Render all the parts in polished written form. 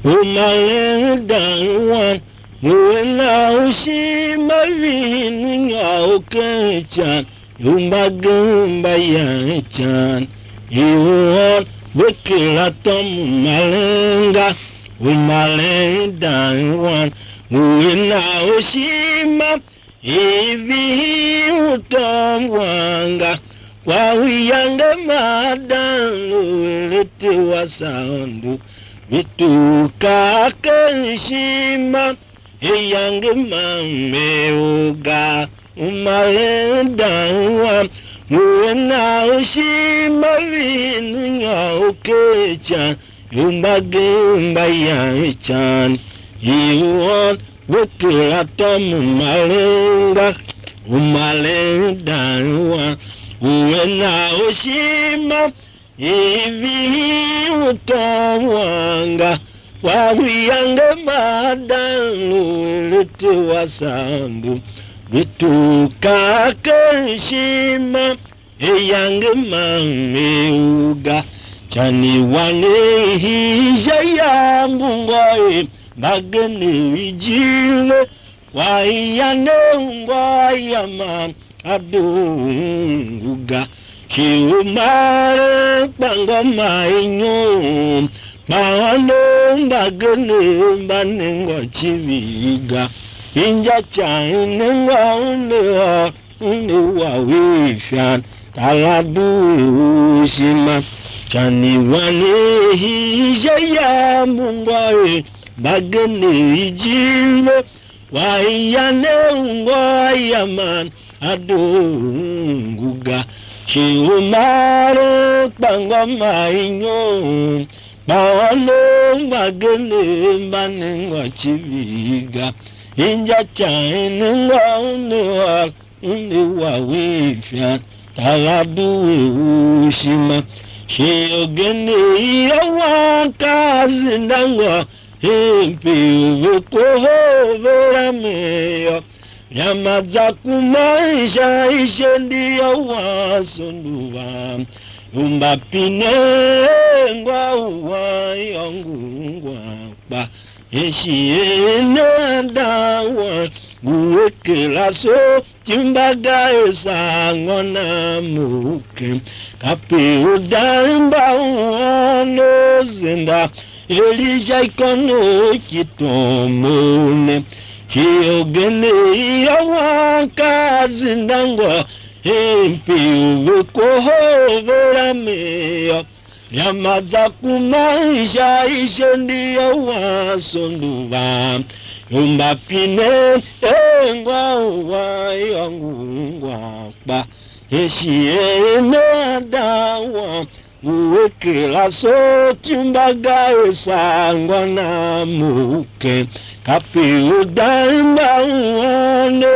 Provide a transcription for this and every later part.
umalendawan wena ushima vinu yaukechan umbagamba yachan iwon wekila tomu malenga umalendawan wena ushima ivi utomwanga kwa wiyanga madanu lete wasandu vituka kenshima eyange mameuga umalendawa muwena ushima vinu nyaukecha yumbagimba yachan iwon wekila tomu malenga umalendawa uwena ushima ivi utomwanga wawiyanga madanu lete wasandu vituka kenshima eyange mameuga chani wane hija yangu ngoe bagene wijile waiyane ngwayama adunguga kiumare pangoma inyo mawano bagene banengwa chiviga inja chaine ngwa unewa wishan talabushima chani wane hija ya mungwae bagene wijile waiyane ngwayaman adunguga chiumare pangoma inyo mawano bagene banengwa chiviga inja chaine ngwa unewa wishan talabushima shiogene yawakazi ndangwa hempi uvekohovera meyo nyama za kumaisha ishendiyo wasunduva umbapine ngwa uwayongungwakpa eshiene dawa guwekela so chimbaga esango na muke kapi udamba uwano zinda elija ikono kitomone hiogene yawakazi ndangwa hempi uvekohovera meyo nyama za kumaisha ishendiyo wasunduva umbapine engwa uwayongungwakpa eshiene dawa uwekela so chimbaga esangwa na muke kapi udamba uwano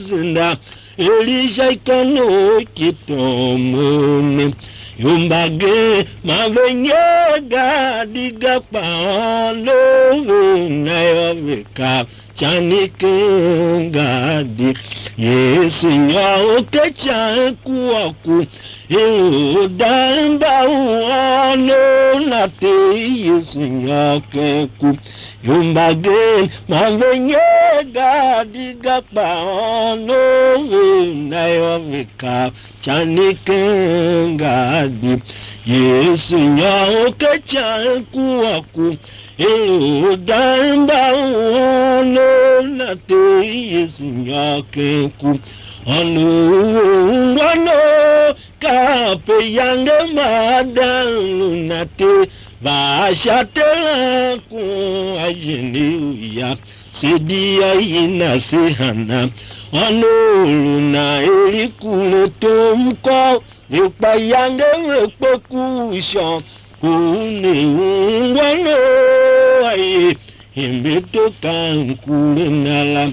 zinda elisha ikono kitomone yumbage mavenyega diga palo nayoveka chanike ngadi yesu nyaoke chankuaku udamba uwano nate yesu nyaoke ku yumbage mavenyega diga palo nayoveka chanike ngadi yesu nyaoke chankuaku udamba uwano nate yesu nyaoke ku wano kape yange madanu nate vashatela ku ajeniuya sedia ina sehana wano luna elikule tomko vipa yange wepekusha kune wano aye himbeto kankule nala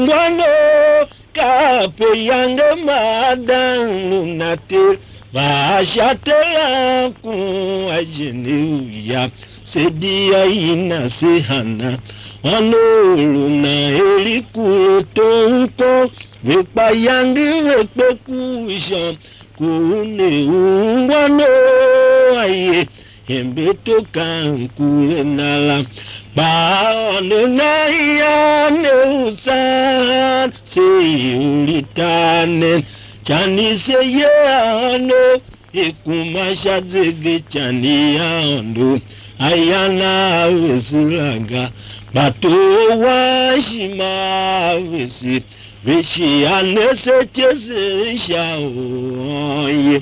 wano kape yange madanu nate vashatela ku ajeniuya sedia ina sehana wanoluna elikule tonko vipa yange wepekusha kune wano aye embetoka nkule nala baono na yane usan seulitanen chani seyano ikumasha zege chani yando ayana wesulaga batu washima wesi vishi anese chese shaoye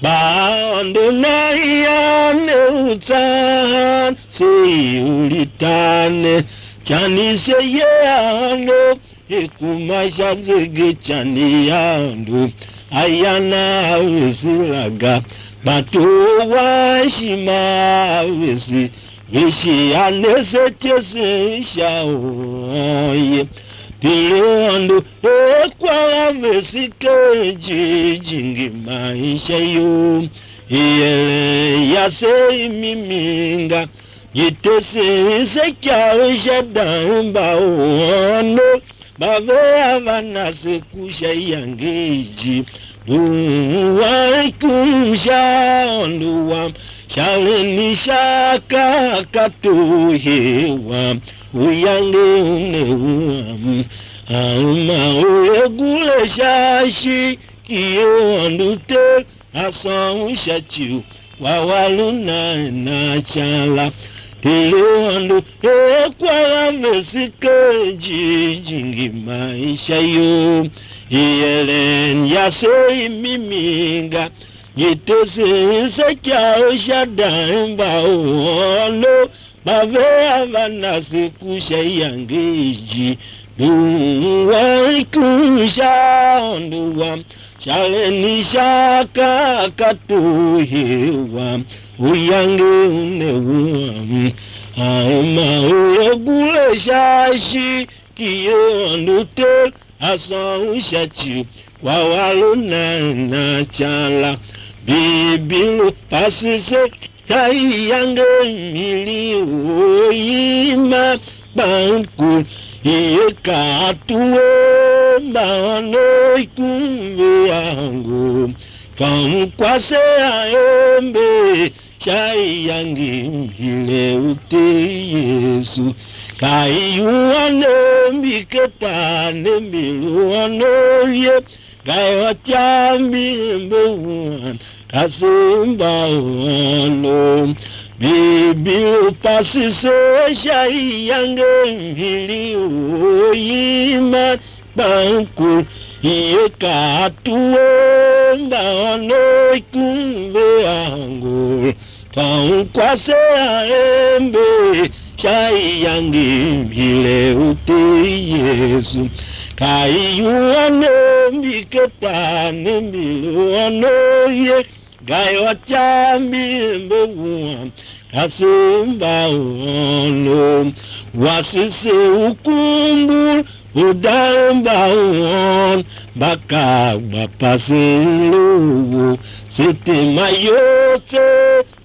baondo na yane usan seulitane chani seyano ikumasha zege chani yando ayana wesulaga batu washima wesi vishi anese chese shaoye Pilondo kwa vesike jingi maisha yo Iele ya se miminga Jitese se kyao shadamba ono Bave avana se kusha yangeji Duwa kusha onduwa Shaleni shaka katuhewa Uyange unewam Auma uregule shashi Kiyo andute Asan shachu Wawaluna na chala Tilo andu Kwa vesike jingi maisha yo Iyelen yase miminga Yitese sekyao shadamba ono Bave avana se kusha yangeji Duwa kusha onduwa Shaleni shaka katuhewa Uyange unewam Auma uregule shashi Kiyo andute asan shachi Wawaluna na chala Bibilu pasise Kai yange mili oima banku Iye katuwe mbano ikumbe yangu Kamkwase aembe Chai yange mile ute Yesu Kai yuane miketane miluano ye Kai wachambi mbewan Kasimba wano Bibi pasise shai yange mili oima banku Iye katuwe mbano ikumbe yangu Kamkwase aembe Chai yange mile ute Yesu Kai yuane miketane miluano ye Gai wachambi mbewan Kasimba wano Wasise ukumbu Udamba wan Baka bapase lugu Sete mayote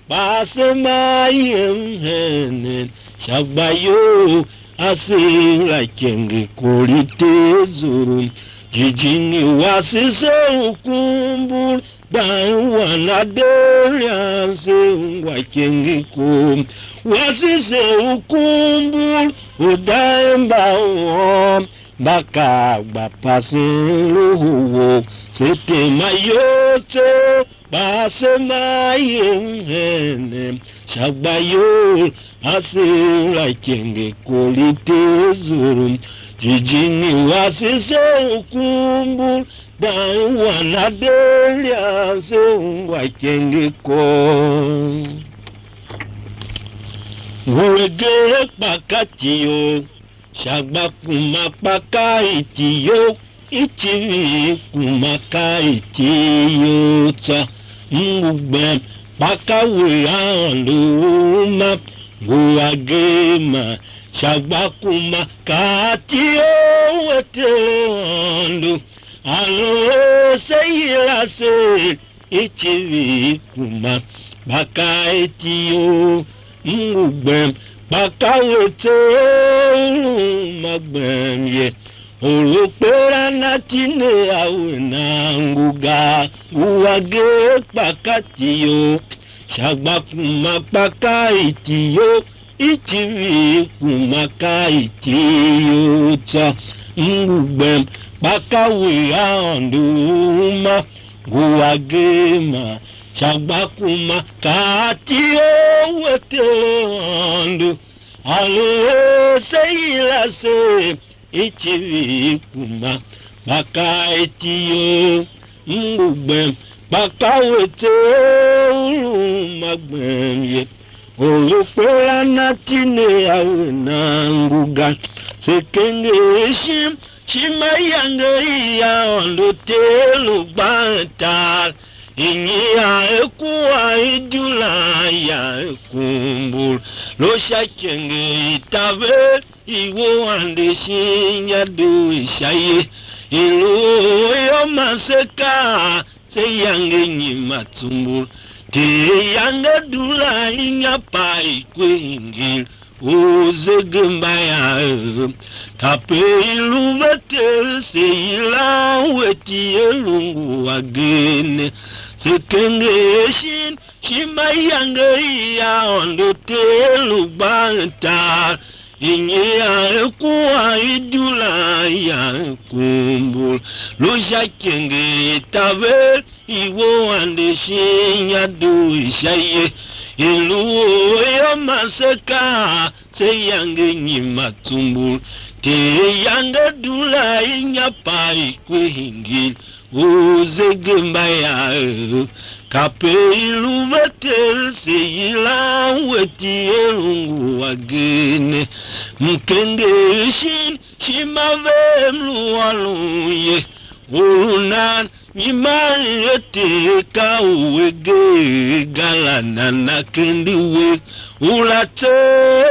Pase mayem henen Shabayo Asila kenge kolite zuru Jijini wasise ukumbul Dawana delia se wakenge kum Wasise ukumbul Udamba wam Baka bapase luhu Sete mayote Base mayem henem Shabayo Asila kenge kolite zuru Jijini wasise ukumbul Dawana delia se wakenge kum Urege pakatiyo Shagba kumapaka itiyo Ichiri kumaka itiyo Tsa mugbe Pakawe anduma Guagema Shagba kumaka itiyo Wetelandu Alo seyila se Ichiri kumapaka itiyo Mugbe Pakawe te magbem ye Olupera natine awe na nguga Uwage pakatiyo Shagwakuma paka itiyo ichivi kumaka itiyo ta ngubem paka wianduma guagema Shagwakuma katiyo weteandu alo seila se ichivi kuma paka itiyo ngubem paka weteandu Olupela natine awena nguga sekenge shimayanga iya ondotelu bantal inya ekuwa idula ya ekumbul lo shakenge itabe iwo ande shinya du ishaye ilu yo maseka seyange nyimatsumbul Te yanga dula inya pai kwingil uzegembaya tape iluvate seila weti elungu agene sekengeshin shimayanga iya ondo telu banta Inya kuwa idula ya kumbul Lusha kenge tabe Iwo ande shinya du ishaye Ilu yo maseka Seyange nyima tumbul Te yanga dula inya pai kwehingil Uzege mbaya Kape ilu vatel seyila weti elungu agene Mkenge shin shimave mluwaluye Unan Nyimanyete ka uwege Galanana kendiwe Ulatekba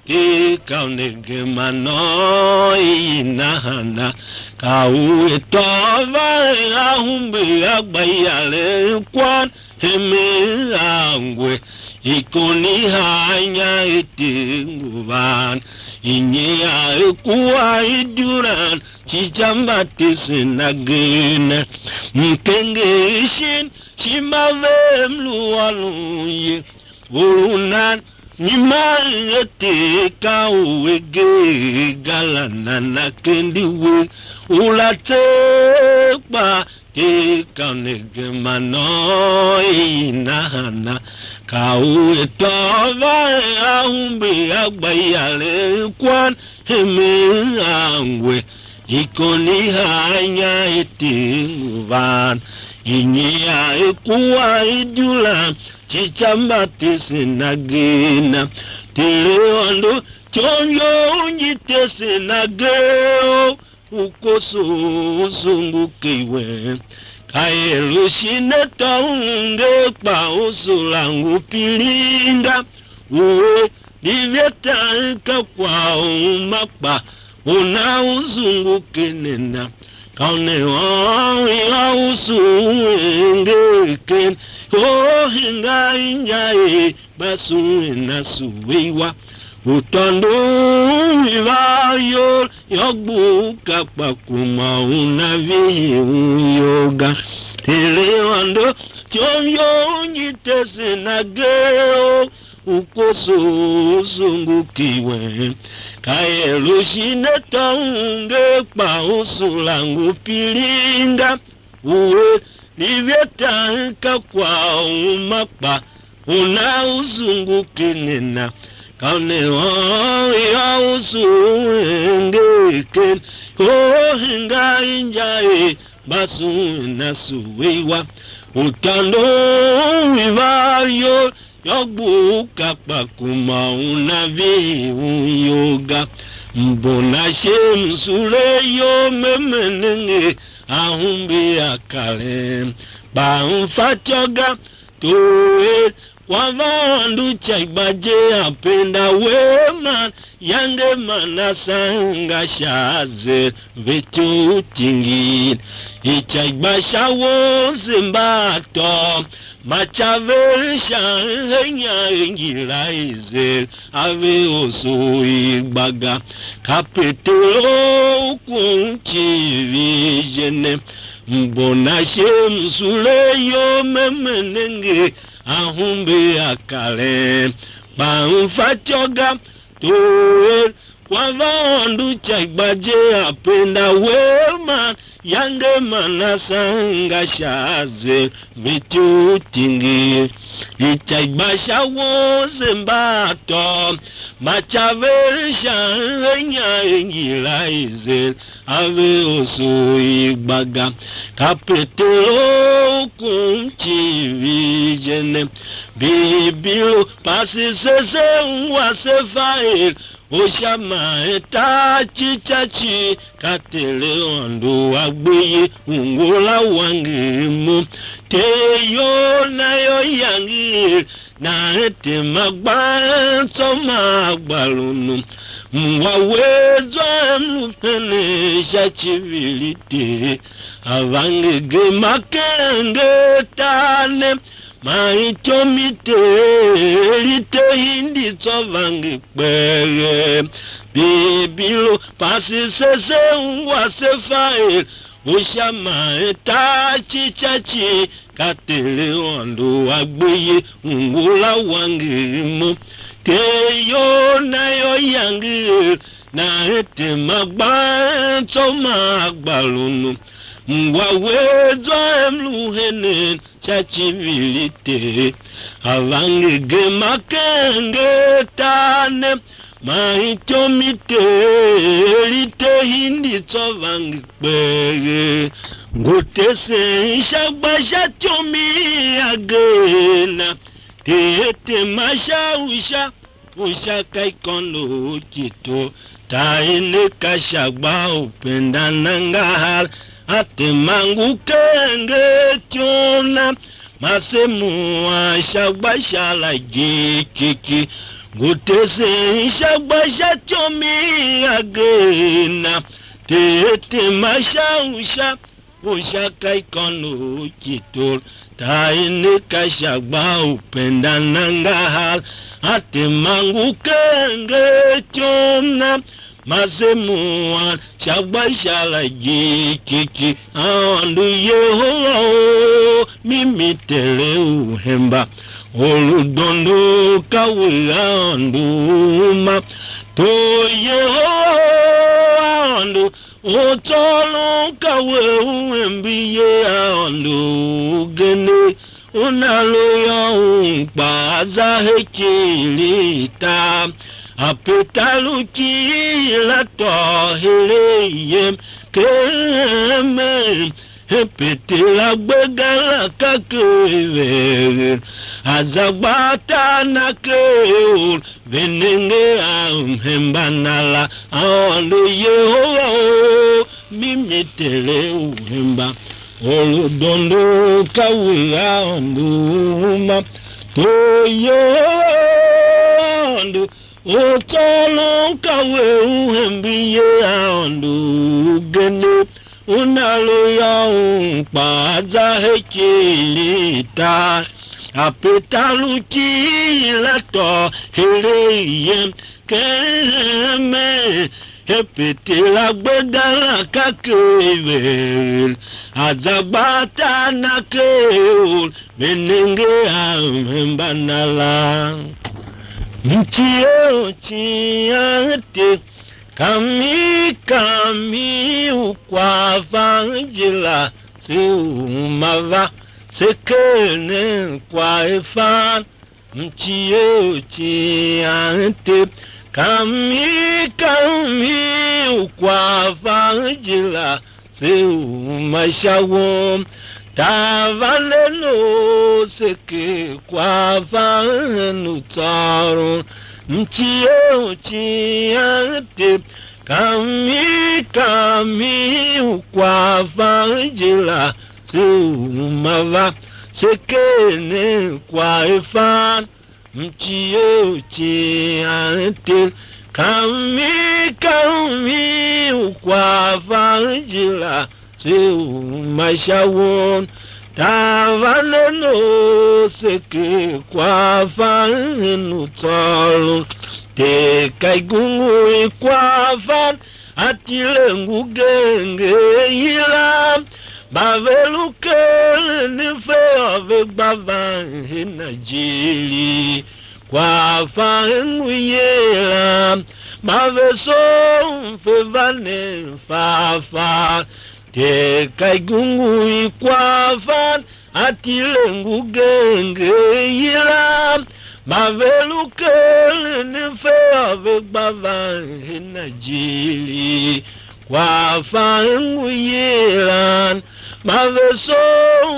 Eka unege mano inahana Kau etova ahumbe agbayale kwan heme angwe Ikoni hanya etinguvan Inya ekuwa iduran Chijambate senagene Mkenge shin shimave mluwaluye Unan Nyimanyete ka uwege galanana kendiwe ulatekba eka unege mano inahana ka uetova ahumbe agbayale kwan heme angwe ikoni hanya etinguvan Inya ekuwa idula Chichambate senagena Teleondo chonyo nyite senageo Ukoso usungukiwe Kaelu shineta unge pa usulangu pilinga Uwe divyeta kwa umakpa Una uzungukenena Kaune wangi usuengeken Kohinga injae basuena suwewa Utondo vivayo yogbuka pakuma unavi uyoga Telewando chonyo nyitese nageo Ukoso usungukiwe Kaelu shineta unge pa usulangu pilinga Uwe Livyeta kwa umakpa Una uzungukenena Kaune ya usuengeken Kohinga injae basuena suwewa Utando vivayo Yogbuka pakuma unavi uyoga Mbona shemsule yo memenenge Ahumbi akale Baumfachoga Toe Wavandu chaibaje apenda wema Yange manasanga shaze Vetu tingin Ichaibasha wose mbato Machaverisha henya ingilaize Ave osu igbaga Kapetelo kunchi vijene mbona shemsule yo memenenge ahumbe akale bamfachoga toer kwa vandu chagbaje apenda wema yange manasanga shaze vitutingi ichagbasha wose mbato machaverisha enya engila izel ave osu igbaga kapetelo kumchivijene bibilo pasisese wasefail Oshama etachichachi katele ondo agbeye ungola wangemu teyo na yo yangi na ete magba so magbalunu mwawezo mlupene shachivilite avangege makenge tane maitomite lite hindi tsovangi kwege bibilo pasisese wasefail Oshama etachichachi katele ondo agbeye ungula wangemu teyo na yo yangi na ete magba so magbalunu mwawezo emluhene chachivilite avangege makenge tane maitomite lite hindi tsovangi kwege ngotese shagbasha chomi agena tete mashausha usha kaikono kito taine kashagba upenda nangal ate mangu kenge chona masemu ashagba la jikiki gutese shagba chomi agena tete mashausha usha kaikono kito taine kashagba upenda nangal ate mangu kenge chona Masemuan Shabashala Jiki Andu Yeho Mimitele Uhemba Oludondo Kawi Anduma To Yeho Andu Otolo Kawi Uhembiye Andu Gene Unalo ya Umpaza Hekilita Apetaluki la tohileyem keme hepetela gbegala kakeve azagbata na keul venenge amhembanala aonde Yehowa mimitele uhemba oludondo kawiga onduma toyo Otolo kawe uhembiye aondu gene unalo ya umpaza hekilita apetaluki lato heleyem keme hepetela gbedala kakeve azagbata na keul menenge amembanala Mchio chiate kami ukwa vangela se umava sekene kwa efan Mchio chiate kami ukwa vangela se umashawom Tavaleno seke kwa vanu taro Mchio chiate kami ukwa vangela se umava sekene kwa efan Mchio chiate kami ukwa vangela Seu mashawon tavaleno seke kwa fanu tolo te kaigungu kwa fan atilengu genge ila baveluke nife ove baba hinajili kwa fanguyela baveso mfevane fafa te kaigungu ikwafan atilengu genge yila baveluke nife ove baba hinajili kwa fanguyela baveso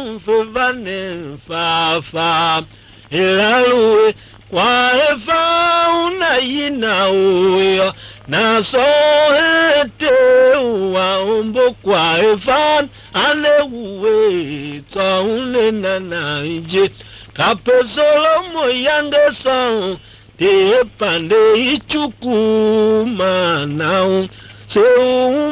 mfevane fafa ilaluwe kwa efa unayina uyo na sohete waombo kwa efa alewe tsaune na naije kapesolomo yange sao te pande ichukuma nao se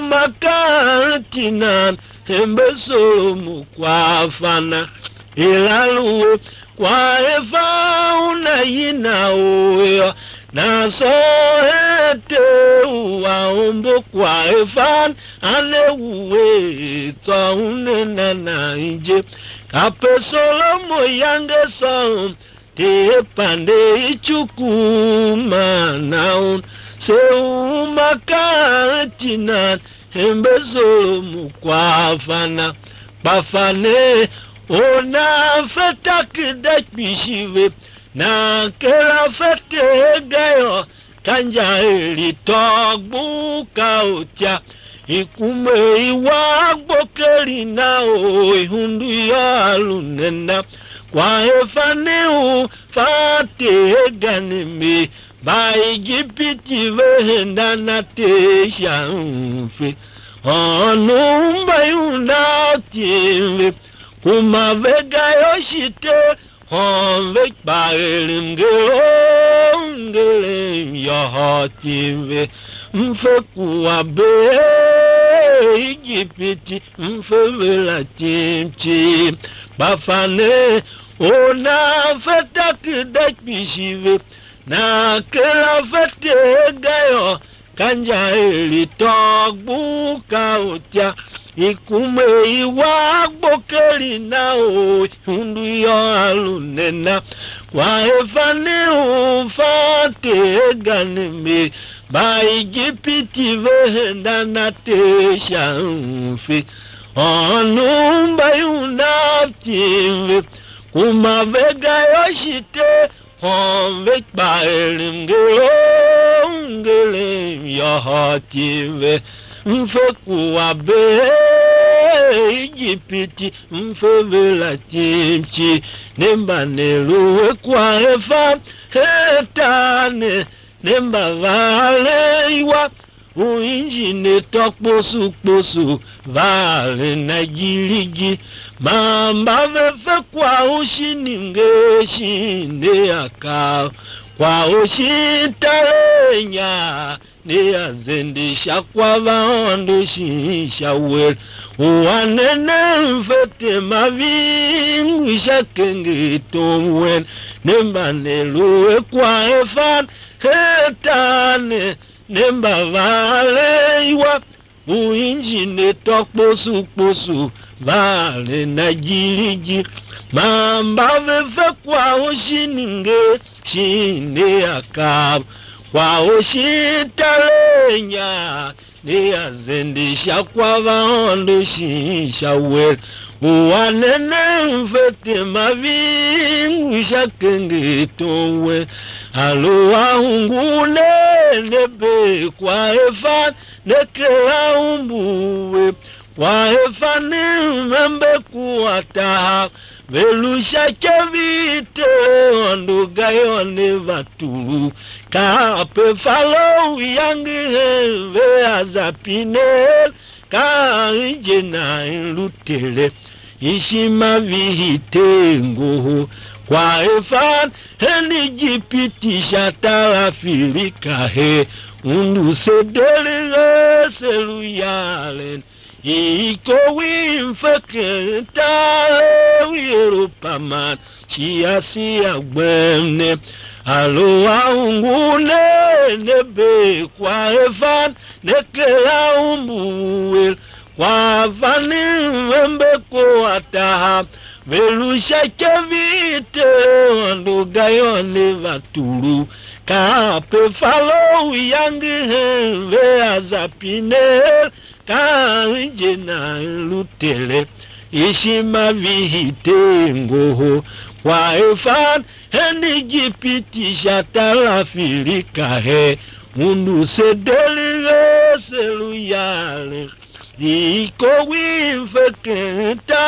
umakatina hembesolomo kwa fana ilaluwe kwa efa unayina uyo na sohete waombo kwa efa alewe tsaune na naije kapesolomo yange sao te pande ichukuma naun se umakatina hembesolomo kwa fana bafane ona fetak dakbishive na kera fete gayo kanja eri togbu kautia ikume iwa gbokeri na o ihundu ya alunena kwa efane u fate ganime ba Ijipiti vehenda na te shanfe onu mbayuna tiwe kuma vega yoshite honve baelim gelem yahative mfe kuwabe Ijipiti mfe vela timchi bafane ona fetak dakbishive na kela fete gayo kanja eli togbu kautia ikume iwa gbokeri na o hundu yo alunena kwa efane ufate ganime ba Ijipiti vehenda na te shanfe onu mbayuna kuma vega yoshite honve baelim gelem yahative mfe kuwabe Ijipiti mfe vela timchi nemba neluwe kwa efa hetane nemba vale iwa uinjine tokposu vale na jiligi mamba vefe kwa ushininge shinde aka kwa ushitalenya ne azendisha kwa vaondo shisha wel uanene mfete mavingu shakenge tomwen nemba neluwe kwa efan hetane nemba vale iwa uinjine tokposu vale na jiligi mamba vefe kwa ushininge shinde akab kwa ushitalenya ne azendisha kwa vaondo shisha wel uanene mfete mavingu shakenge towe aluwa hungune nebe kwa efa nekela umbuwe kwa efa nembe kuwata velusha kevite onduga yone vaturu kape falo yangi ve azapinel ka ijena ilutele ishima vihitengo kwa efa Ijipiti shatara filika he undu sedele selu yalen iko wimfeke tawe Europaman siasi agwemne alo aungune nebe kwa efa nekela umbuel wavani wembeko ataha velusha kevite wandugayoni vaturu kape falo yangi ve azapine kanjena lutele ishima vihite ngoho waefan heni jipiti shatala filika he mundu sedelige seluyale iko wifekenta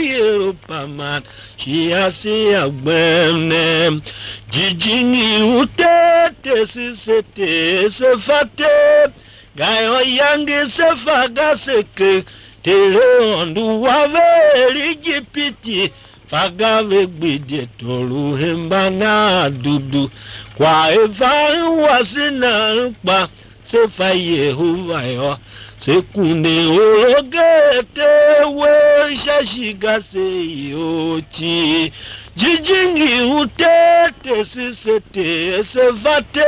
yerupaman shiasi agbene jijini utete sisete sefate gayo yangi sefaga seke teleondu waveli jipiti fagave gbede tolu hembana dudu kwa eva wasina pa sefa Yehova yo sekunde orogete we shashiga se yochi jijingi utete sisete sefate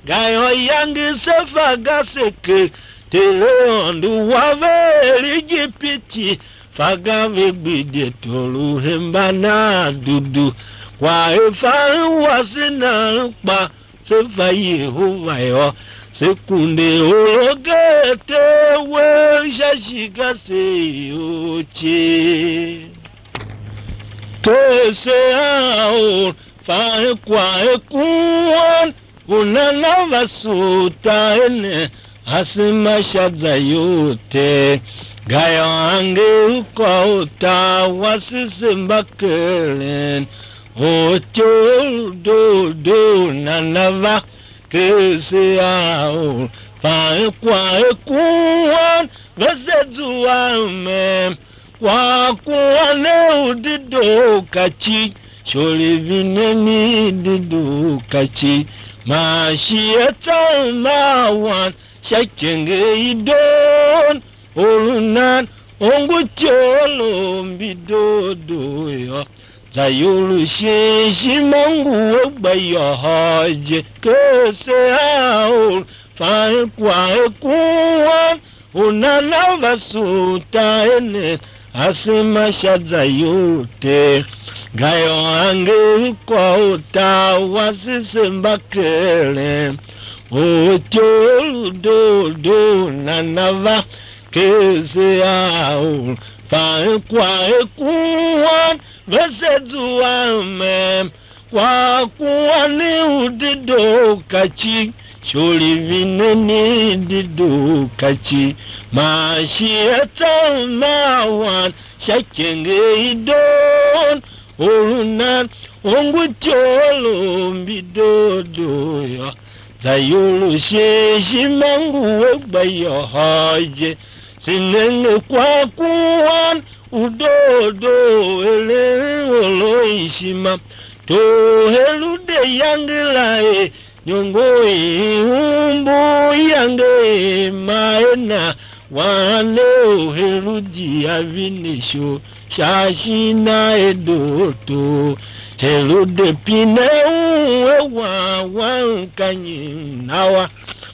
gayo yangi sefaga seke teleondu waveli jipiti fagave gbede tolu hembana dudu kwa efa wasina pa sefa Yehova yo sekunde orogete we shashiga se yochi tese aor fa kwa ekuan unana vasuta ene asima shadza yote gayo ange ukauta wasisimbakelen ocho do nanava kese ao fa kwa ekuan vesezuame kwa kuane udido kachi sholivine dido kachi mashieta mawan shakenge idon orunan ongucholo mbidodo yo zayulu shishi mangu ogbayo haje kese aul fa kwa ekuan unana vasuta ene asima shadza yote gayo ange kwa uta wasisimbakele ocho do nanava kese aul fa kwa ekuan vesezuame kwa kuani udido kachi sholivine ni dido kachi mashieta mawan shakenge idon orunan ongucholo mbidodo yo zayulu sheshi mangu ogbayo haje sinenge kwa kuan udodo ele olo ishima to helude yangilae nyongoi umbu yange maena wane heludi avinisho shashina edoto helude pine uwe wankanyi nawa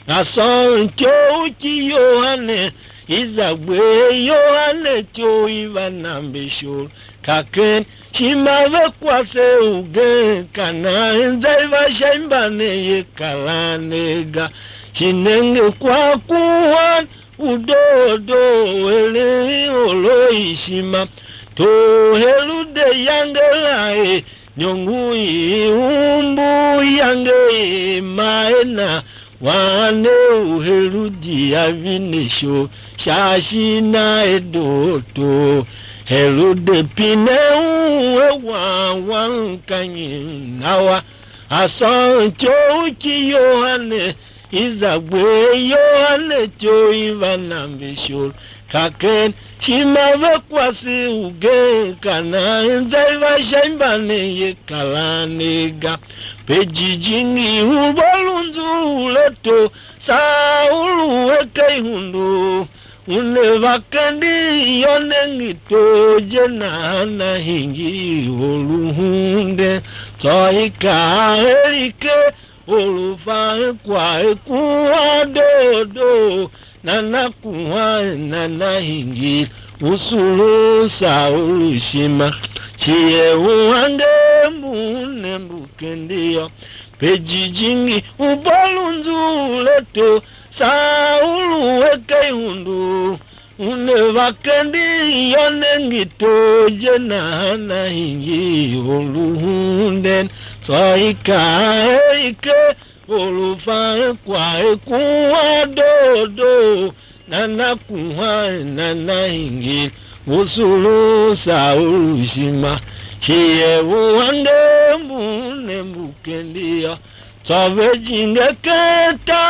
ason chochi yohane izagwe yohane cho ivanambesho kaken shimave kwase uge kana nzaiva shaimbane ye kalanega shinenge kwa kuwan udodo ele olo ishima to helude yangelae nyongui umbu yange maena wane uheludi avinisho shashina edoto helude pine uwe wankanyi nawa asoncho uchi yohane izagwe yohane cho ivanambishol kaken shimave kwasi uge kana nzaiva shaimbane ye kalanega pejijingi ubolunzu uleto saulu weke hundu unevakandi yonengito jenana hingi oluhunde toika elike olufa kwa ekuwa dodo nanakuwa nanahingi usulusa ulushima chiye uwange mune mbukendia pejijingi ubalunzuleto saulu weke hundu une vakendi yonengitoje na hingi uluhunden soikaike ulufae kwae kuwa dodo nanakuwa nanahingi usulusa ulushima chiye uwange mune mbukendia Savejinga keta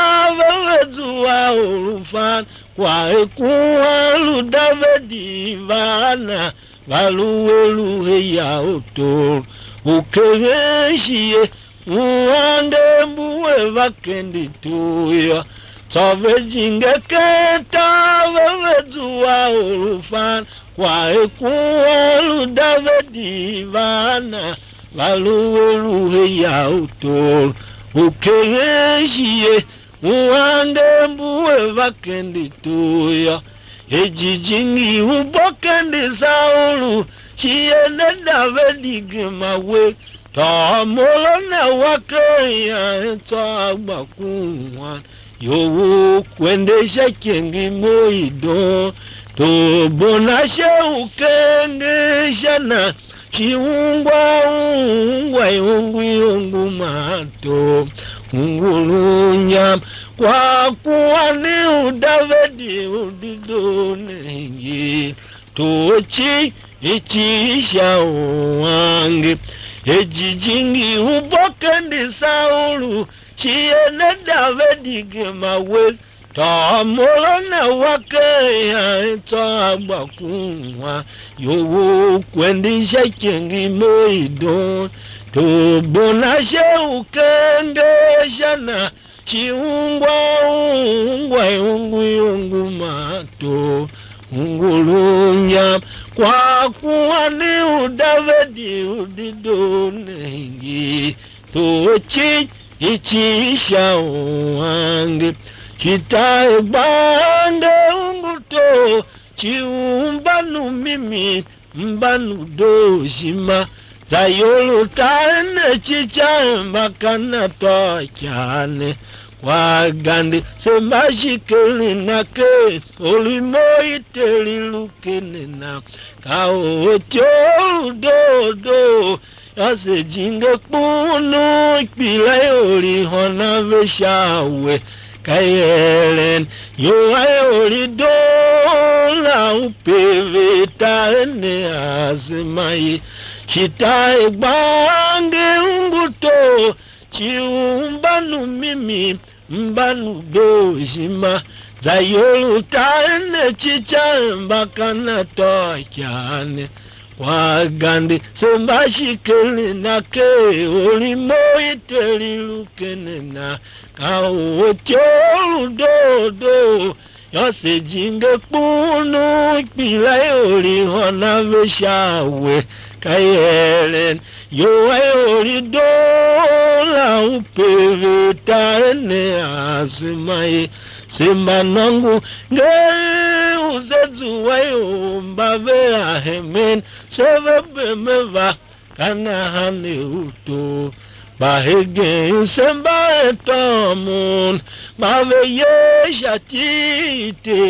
vezuwa ulufan kwae kuwa ludavedi vana valuweluhe ya otol ukegeshiye uande mbuwe vakendi tuya Savejinga keta vezuwa ulufan kwae kuwa ludavedi vana valuweluhe ya otol ukegeshiye uande mbuwe vakendi tuya ejijingi ubokendi saulu chiene davedi gemawe tamolone wakeya tabakungwan yowu kwendesha kengi moido to bonashe ukengeshana chiungwa ungwi mato ungulunyam kwa kuwani udavedi udidonengi tochi ichisha uwangi ejijingi ubokendi saulu chiene davedi gemawe tamolone wakeya tabakungwa yowu kwendisha kengi moidon tubonashe ukendeshana chiungwa ungwi mato ungulunya kwa kuwani udavedi udidonengi tochi ichisha uwangi chitae bande umbuto chiumbanu mimi mbanu dojima zayolo tane chichamba kana tochane wagandi semashikeli nake olimoyi telilukene kao dodo yasejinge kunu ikpile oli hona veshawe kayelen yoayoli dola upeveta ene azimai chitae bange umbuto chiumbanu mimi mbanu dojima zayolu taene chichamba kana tochane wagandi sembashikeli nake olimoyi telilukene kao dodo yasejinge kunu ikpile oli hona veshawe kayelen yoayoli dola upeveta ene azimai simbanangu nge uzezuwayo mbave ahemen sevebemeva kana hane uto bahege semba etamun mave yeshatite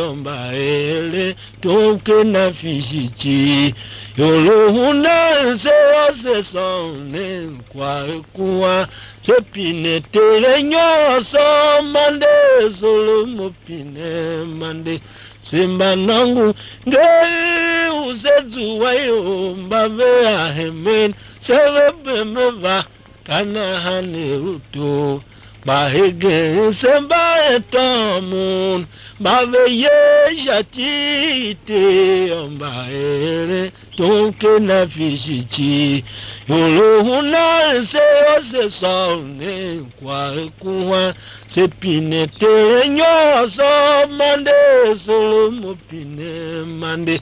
ombaele toke na fishichi yolohuna se sonne kwa kuwa sepinete nyoso mande solo mopine mande simba nangu nge uzezuwayo mbave ahemen sevebemeva kana hane uto bahege semba etamun bave yeshatite ombaere tonke na fishichi yolohuna se saune kwa kuwa sepinete nyoso mande solo mopine mande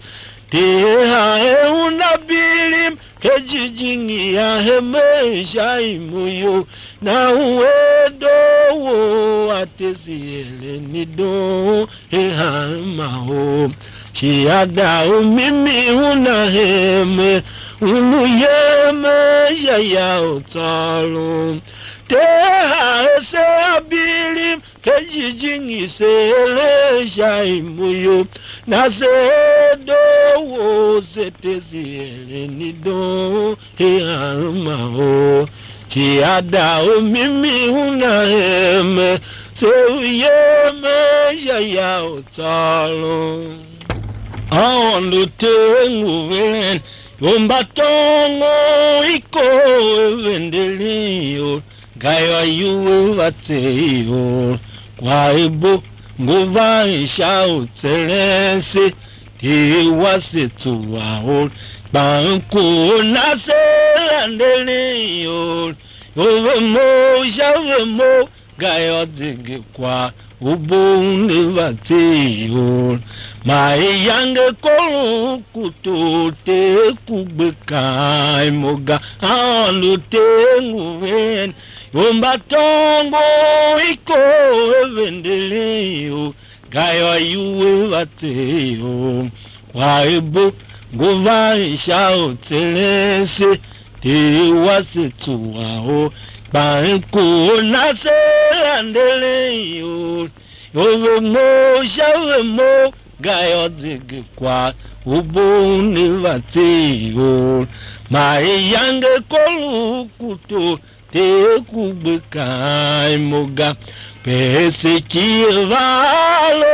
te hae unabilim kejijingi ya hemesha imuyo na uwedo atesiele nido ehamaho shiada umimi unaheme unuyeme ya otalo teha ese abilim kejijingi sele shaimuyo na sedo setesiele nido ehamaho shiada umimi unaheme seuyeme ya otalo aondu tengu velen yombatongo iko vendelio gaya yuwe vateyo kwa ibu nguva isha utselese tiwase tuwaol banku naselandelio yovemo gaya digi kwa ubunde vateyo mai yange kolu kutote kubekai moga andu tengu ven yombatongo iko vendeleo gaya yuwe vateyo kwa ibu nguva isha utselese tiwase tuwao banku naselandeleo yovemo gaya digi kwa ubunde vateyo mai yange kolu kuto te kubekai moga pese kivalo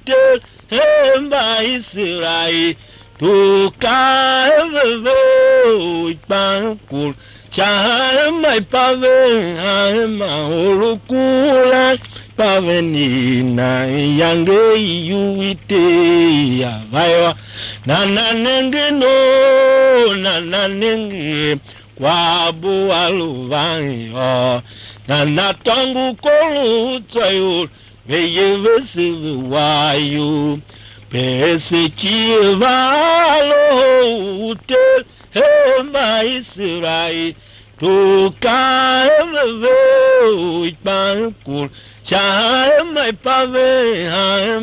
te hemba Israel tuka eveve ipankul Chama pave ma olukula pave ni na yange yuite ya vaiwa nana nenge kwa bualu vanyo nana tongu kolu tsayo veye vese wayo pese kivalo ute hema Israel tuka eveve ipankul chama pave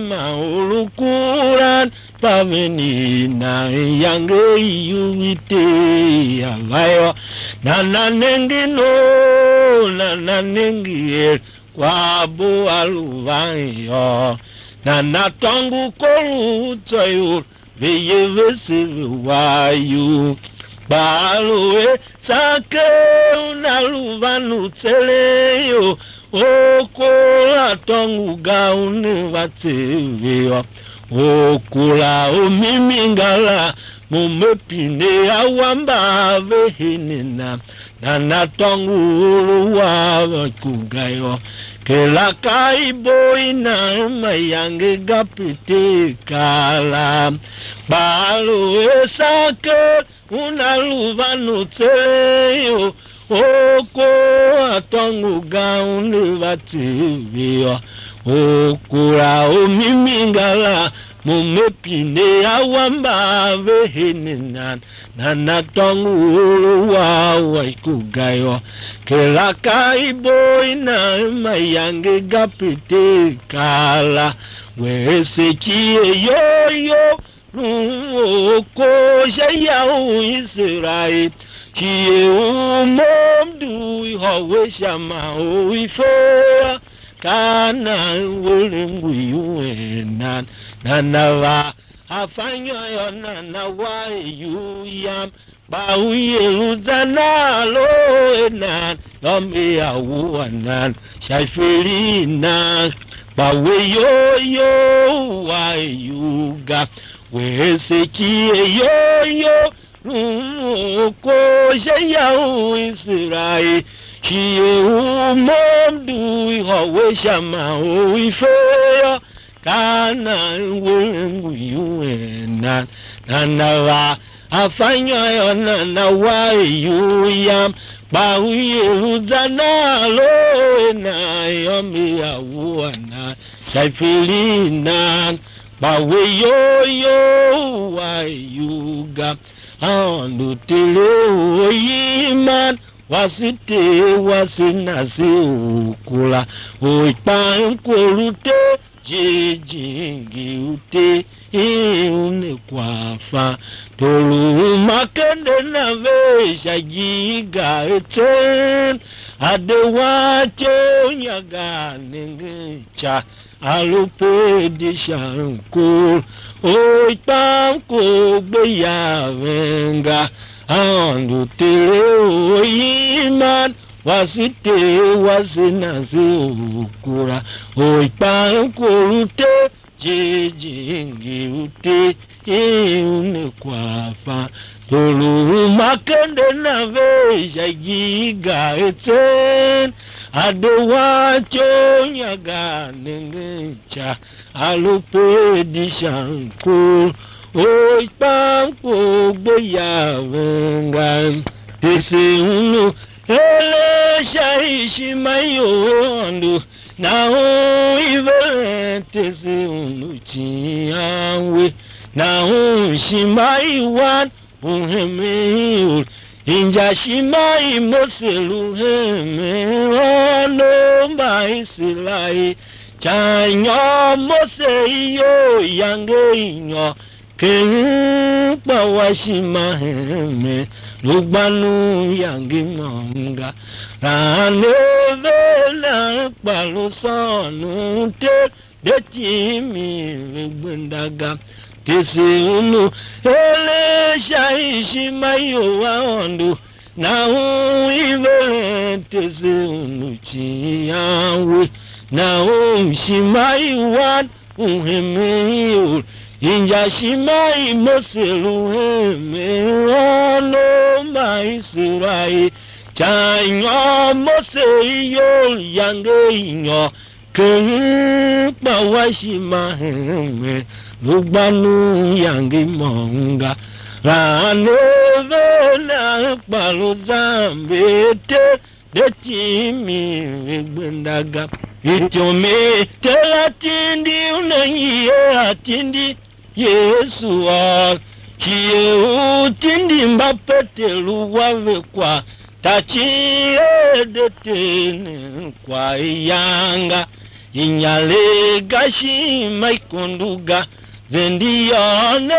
ma ulukuran pave ni na yange yuite avayo nana nengi kwa bualu vanyo nana tongu kolu tsayo veye vese wayo balue sake unaluvanu tseleyo okula tongu gauni vatevewa okula omimingala mumepine awamba vehinina nana tongu uluwa vakugayo kela kaiboina mayange gapite kala balue sake unaluvanu tseleyo oko atongu gauni vatevewa okula omimingala mumepine awamba vehinina nana tongu uluwa waikugayo kela kaiboina mayange gapite kala wesekie yoyo oko shayau Israel kie umomdu ihowe shama uifea kana ulimbu yuenan nanawa afanya yo nanawa yuyam bauye luzanalo enan yome awuanan shaifilina bawe yo wa yuga wesekie yo ko shayau Israel kie umomdu ihowe shama uifea kana ulimbu yuenan nanawa afanya yo nanawa yuyam bauye luzanalo na yome awuanan shaifilina bawe yo wayuga andu tele oyiman wasite wasinasi ukula oipan kolute jijingi ute iune kwafa tolu makende na vesha jiga eten adewacho nyaganengecha alupedi shankul oipan ko gbeya venga andu tele oyiman wasite wasinasi ukura oipan kolute jijingi ute iune kwafa tolu makende na vesha jiga eten adewacho nyaganengecha alupedi shankul oipan ko gbeya venga ese unu ele shaishi mayondo na o ivete se unu chiawe na o shimaiwan unhemeur inja shimai moselu heme ono maisilai chanyo mose yo yange kempa washima heme lugbanu yangi manga ranevela palusonu te detimi gbendaga tese unu ele shaishi mayo wandu na uive tese unu chiawe na shimai wan uhemeur inja shimai moselu heme ono maisirai chanyo mose yo yange inyo kempa washima heme lugbanu yange monga ranevela paluzambete detimi gbendaga itome telatindi unanyiye atindi Yesu wa chie utindi mbapetelu wavekwa tachi edetene kwa yanga inyale gashi maikonduga zendi yone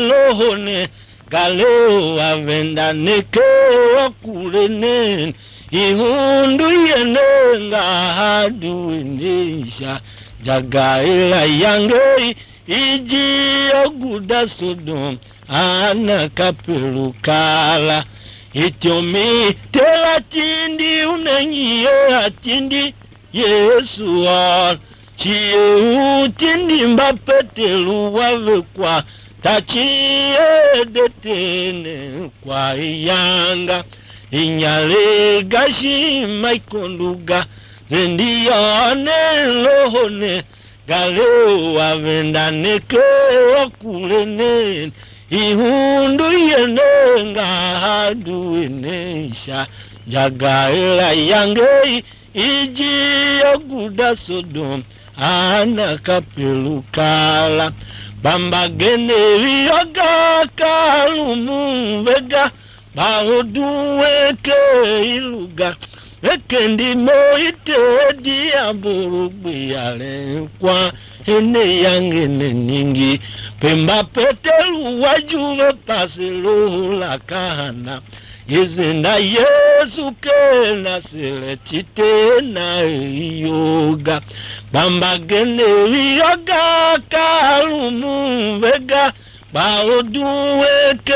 lohone galeo avenda neke okurenen ihundu yenenga hadu indisha jagaila yange iji oguda sodom anakapelukala itiomi telatindi unenyiye atindi Yesu wa chie utindi mbapetelu wavekwa tachi edetene kwa yanga inyale gashi maikonduga zendi yone lohone galeo avenda neke okulenen ihundu yenenga hadu enesha jagaela yange iji oguda sodom anakapelukala bambagene yoga kalumu vega baoduweke iluga ekendi moite diaburu yale kwa ene yangene ningi pemba petelu wajuve paselu la kahana izina Yesu kena sile chite na yoga bambagene yoga kalumu vega baoduweke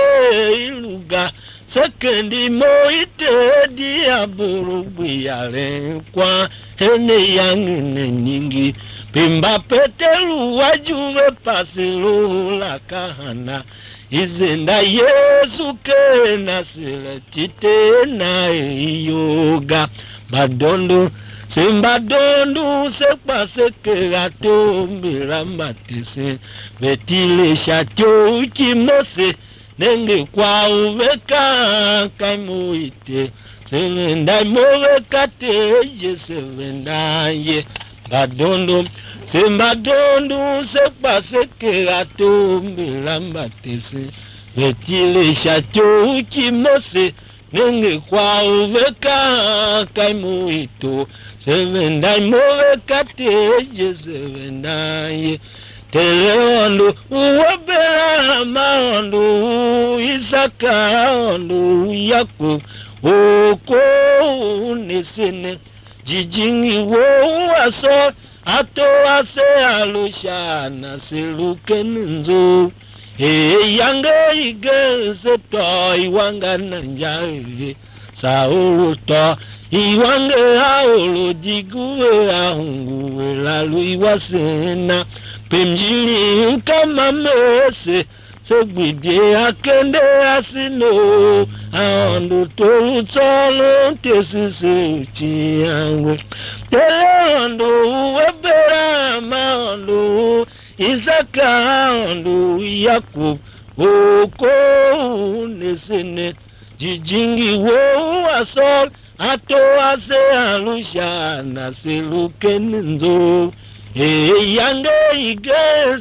iluga sekendi moite diaburu yale kwa ene yangene ningi pemba petelu wajuve paselu la kahana izina Yesu kena sile chite na yoga badondo Simbadondo sekpa sekerato miramatese betile shato ukimose nenge kwa uveka kaimuite sevenda moveka teje sevenda ye badondo Semadondo sepa sekera tombe lambatese Betile shacho ukimose Nenge kwa uveka kaimuito Sevendai moveka teje sevendaye Teleondo uwabela maondo Isaka ondo yako Oko unesene Jijingi wo aso Ato ase alushana seluke nzo yange ige seto iwanga nanjare Sauto iwange haolo jiguwe ahunguwe lalu iwasena Pemjini kama mese Segbide akende asino Aondo tolu tolo tesise uchi yangwe Teleondo webera maondo Isaka ondo Yakub Oko nesene Jijingi wo asol Ato ase alushana seluke nzo yange ige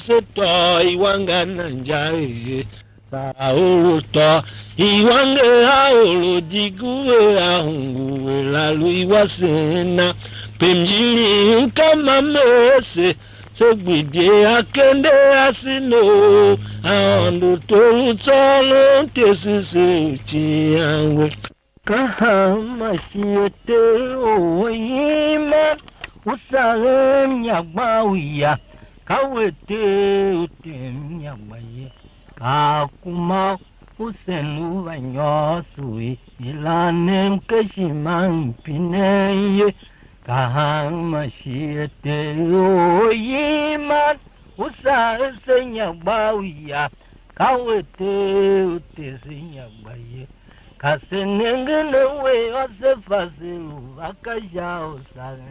seto iwanga nanjare Sauto iwange haolo jiguwe ahunguwe lalu iwasena Pemjini kama mese Segbide akende asino Aondo tolu tolo tesise uchi yangwe Kahama shiete oima Usale mnyagbawiya Kawete ute mnyagbaye Kakuma usenu vanyosui Ilane mkeshima mpineye Kahama shiete oima Usale nyagbawiya Kawete ute nyagbaye Kasenengene we osefasiru Vakasha usale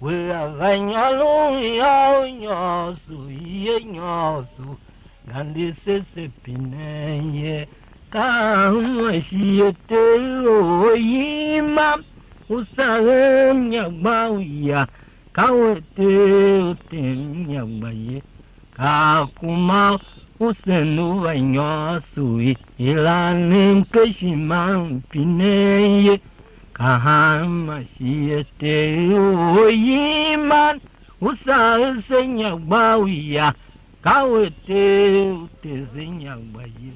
We avanyalo yao nyosu Iye nyosu Gandi sese pineye Kama shiete oima Usale mnyagbawiya Kawete ute mnyagbaye Kakuma usenu vanyosu Ilane mkeshima mpineye Kahama shiete oima Usale nyagbawiya Kawete ute nyagbaye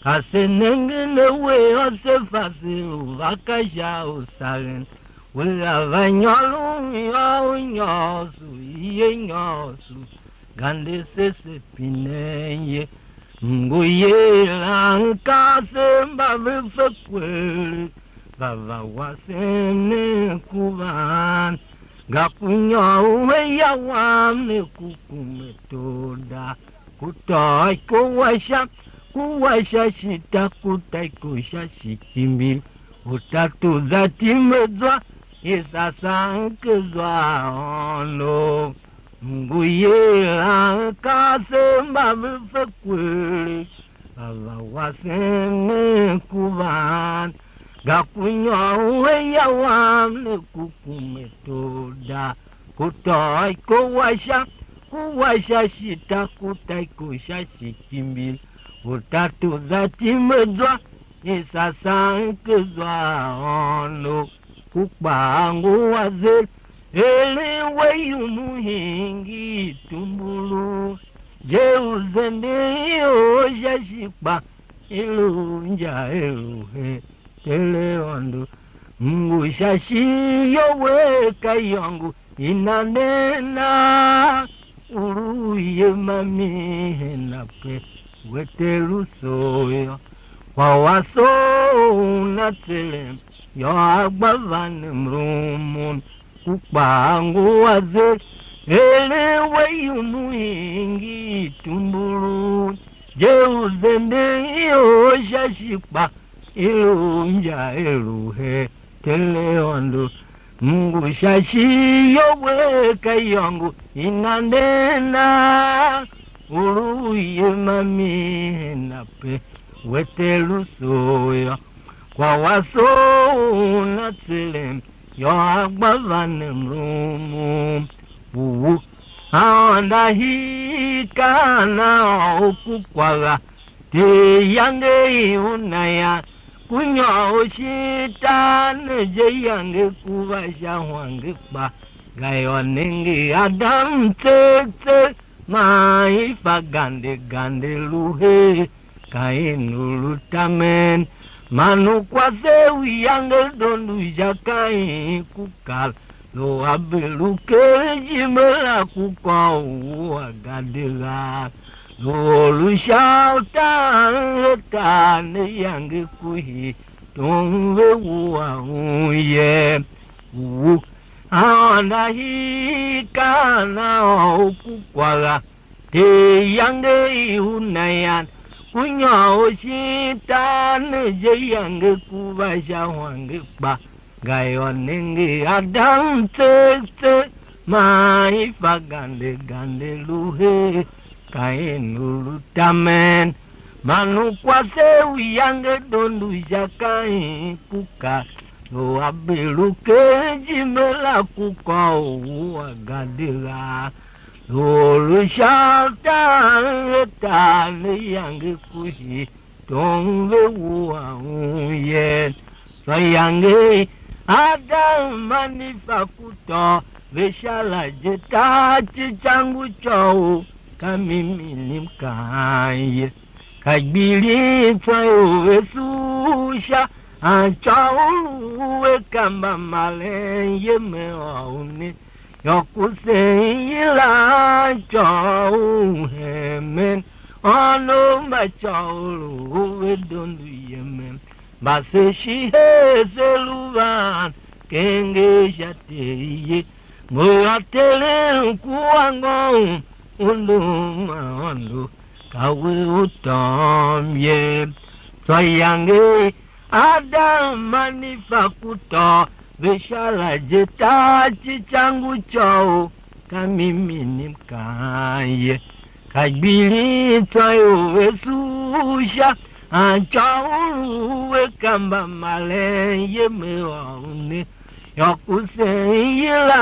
Kasenengene we osefasiru Vakasha usale We avanyalo yao nyosu Iye nyosu Gande sese pineye Nguye lankase mbabe fekwele Vava wasene kuvan Gapunyo uwe ya wame kukumetoda Kutai kuwasha shita kutai kusha shikimbil Utatu zati medzwa Isasa nkezwa ono Nguyela kasemba mfekwele Ava wasene kuvan Gakunya uweya wamne kukumetoda Kutai kuwasha shita kutai kusha shikimbil Utatu zati medzwa Isasa nkezwa ono Kukbangu wazeli Elewe yumuhingi tumbulu Jeuzende ojashipa Ilunja eluhe Teleondo Ngushashi yowe kayongu Inanena Uruye mami henape Weteru soyo Wawaso unatele Yo agbavane mrumun Kukbangu waze Elewe yumuhingi tumbulu Jeuzende ojashipa Ilunja eluhe Teleondo Ngushashi yowe kayongu Inanena Uruye mami henape Weteru soyo Kwa waso unatele Yo agbavane mrumu aonda hikana okukwaga teyange unaya kunyo shitane jeyange kubasha wange pa gayonenge adam tse mai fagande gande luhe kainulu tamen manu kwase wiyange dondu jakai kukal lo abelu kejimela kukau agadela lo lu shautan yange kuhi tongwe uye ana hikana okukwala te yange unayan kunyo shitane je yange kubasha wange pa gayonenge adam tse mai fagande gande luhe kainulu tamen manu kwase wiyange dondu jakai kuka lo abelu kejimela kuka agadela lo lu shautan yange kuhi tongwe uye sayange ada manifakuto veshala jeta changu chou kamimilimkaye kajbili tsayo vesusha achauwe kamba malenye mewaune yokuseila chou hemen ono machaulu vedondu yemen base shihe seluvan kenge jateye moatele kuango undu kawe utamye sayange ada manifakuto veshala jeta changu chou kamimilimkaye kajbili tsayo vesusha achauwe kamba malenye mewaune yokuseila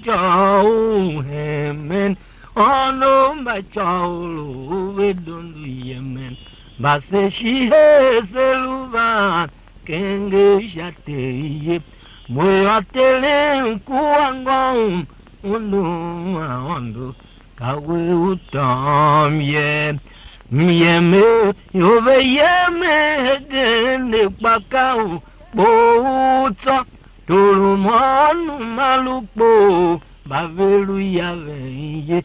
chou hemen ono machaulu vedondu yemen base shihe seluvan kenge jateye moyatele kuango undu kawe utamye Mieme yove yeme dene pakau botsa tulumanu malukbo bavelu yaveye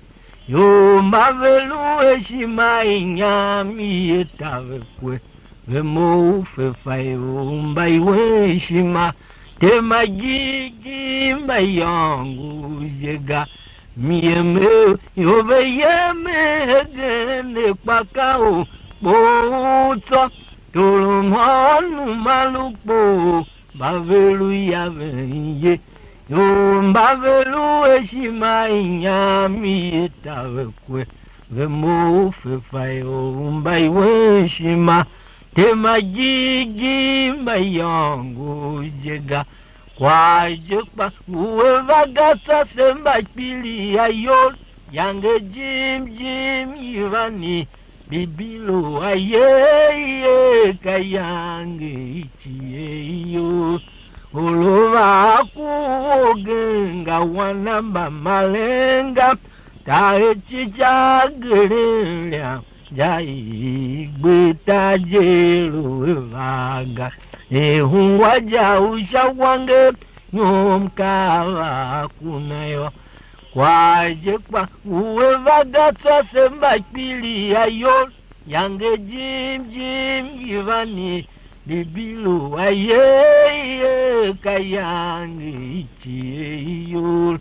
yo bavelu eshima inyami etavekwe vemo fefayo mbaiwe eshima temajigi mbayangu yega Mieme yove yeme dene pakau botsa tulumanu malukbo bavelu yaveye yo bavelu eshima inyami etavekwe vemo fefayo mbaiwe eshima temajigi mbayangu yega Kwajukpa uwevagasa semba pili ayo yange jim yivani bibilo aye kayange ichie yo ulova kuogenga wanamba malenga tae chichagerelia jai gbeta jelu vaga ehungwaja ushawange nyomkava kunayo kwaje kwa uwevagatsa semba pili ayo yange jim yivani bibilo aye kayange ichie yo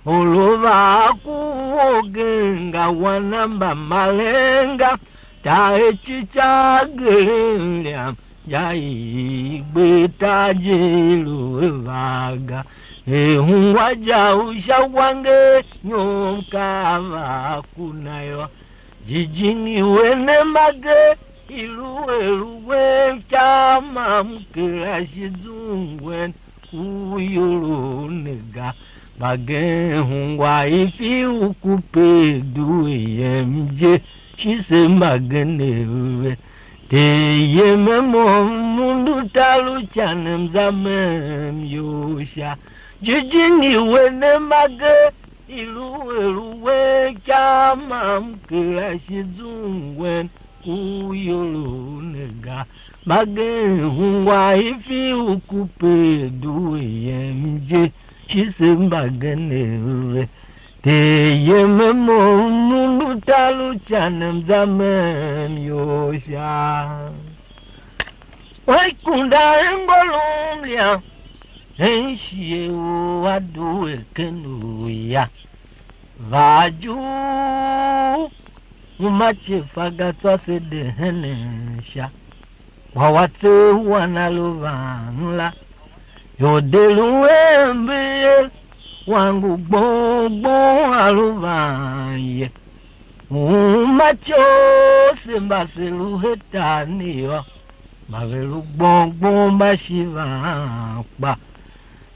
olova kuogenga wanamba malenga tae chichagerelia jai gbeta jelu vaga ehungwaja ushawange nyomkava kunayo jijini wene mage iluwe chama mkirashizungwen uyulunega bagehungwa ifi ukupe duye mje shise magenewe teye memo mundu talu chane mzamem yosha jijini wene mage iluwe chama mkila shizungwen kuyolunega bagehungwa ifi ukupe duye mje Chisimbagenewe teye memo mundu talu chane mzamem yosha waikunda engolumlia enshie waduwe kenuya vaju umachefaga twafede henesha wawate wanalovanla yodeluembe wangu gbogbo aluvaye umacho sembaseluhetaniyo mavelu gbogbo mbashivakpa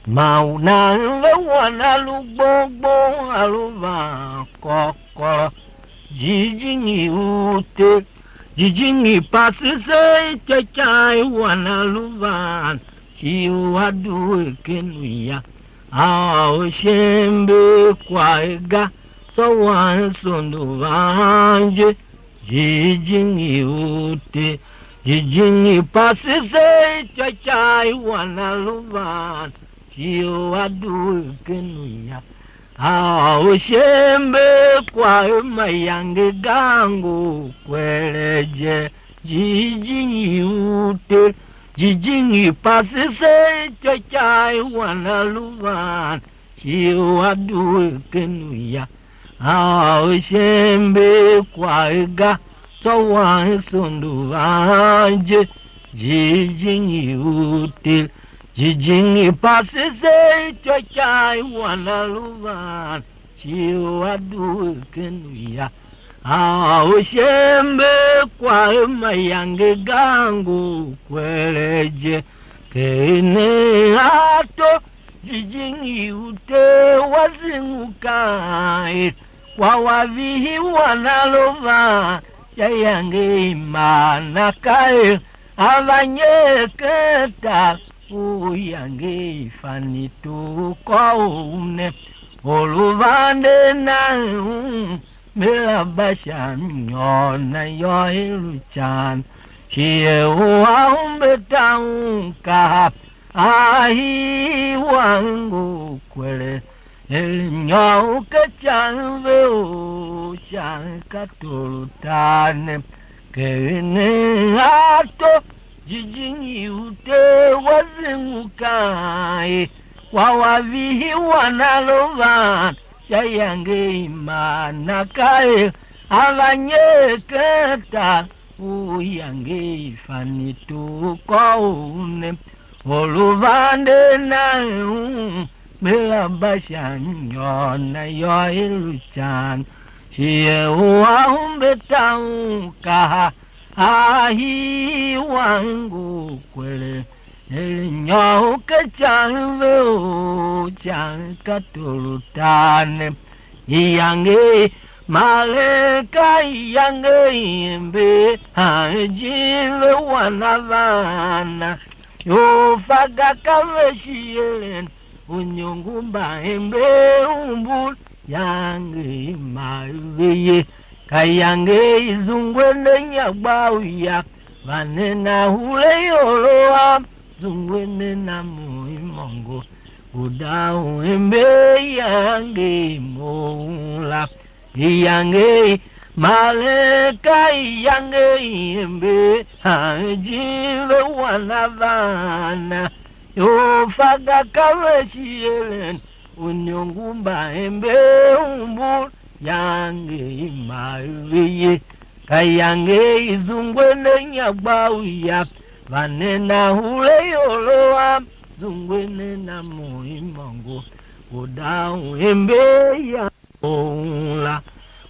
maunanve wanalu gbogbo aluvakoko jijingi ute jijingi pasise chachai wanaluvan Chiwadu kenuya ao shembe kwaiga sawan sondu vanje jijingi ute jijingi pasise chachai wanaluvan Chiwadu kenuya ao shembe kwai mayange gangu kweleje jijingi ute Jijingi pasise chachai wanaluvan Chiwadu kenuya ao shembe kwaiga sawan sondu vanje jijingi util jijingi pasise chachai wanaluvan Chiwadu kenuya ao shembe kwa mayange gangu kweleje kene ato jijingi ute wazingukai kwa wavihi wanalova yayange imana kae avanyeketa uyange ifanitu kwa une oluvande na Mila basha nyona yo iluchan Chie uaumbe taunka Ahi wangu kwele Elinyo ukechanve uchan katulutane Kene ato jijingi ute wazingukai Wawavihi wanalovan Chayange imana kae avanyeketa uyange ifanitu koune oluvande na melabasha nyona yo iluchan Chie uaumbe taunka ahi wangu kwele Elinyo kechanve uchan katulutane Iyange maleka iyange imbe Hajile wanavana Yofaga kaveshielen Unyungumba imbe umbul Yange imaveye Kayange izungwene nyabauya Vanena hule yoloa Zungwene na muimongo Udau embe yange mola Yange maleka yange embe Hajive wanavana Yofaga kaveshielen Unyongumba embe umbul Yange imaveye Kayange izungwene nyabauya Vanena hule yoloa Zungwene na muimongo Udau embe ya ola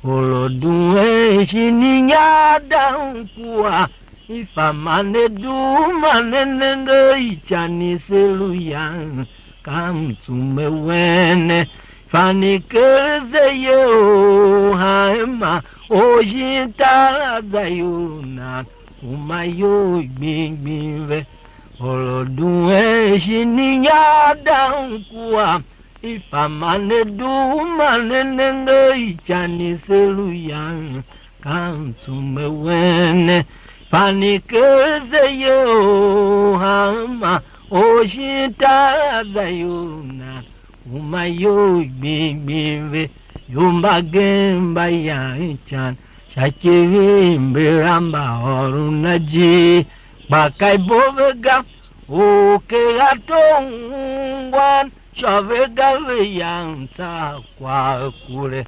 Olodue shininyada unkua Ifamane dumane nenge ichani seluyan Kamsume wene fanikeze yo haima ojita zayuna umayo gbingbe olodun shiniya dankwa ifamane dumane nenge ichani seluyan kantumewene fanikeze yo haima ojita zayuna umayo gbingbe yumbagemba yanchan shakivimberamba orunaji bakai bovega okegatongwan shavega veyanta kwa kure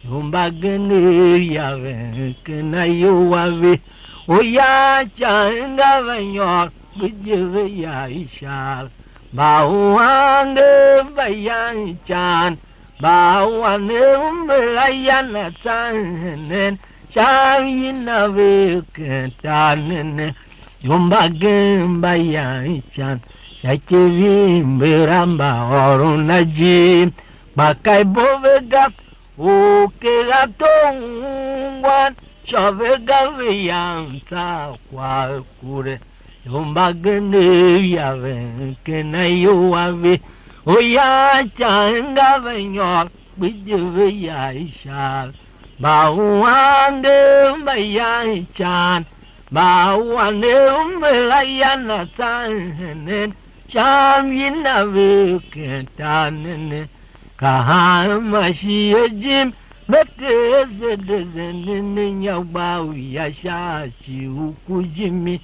yumbagene yave kena yuwave oyachanga vanyor bijeve yaishal Bawange bayanchan bawane umbelayana tanen chayina veketanen yumbagem bayanchan shakivimberamba orunaji bakai bovega okegatongwan shavega veyanta kwa kure yumbagene yave kena yuwave oyachanga vanyor bijeve yaishal bawange bayanchan bawane umbelayana tanen chamyina veketanen kahamashiyejim betezedezenen nyabau yashachi ukujimi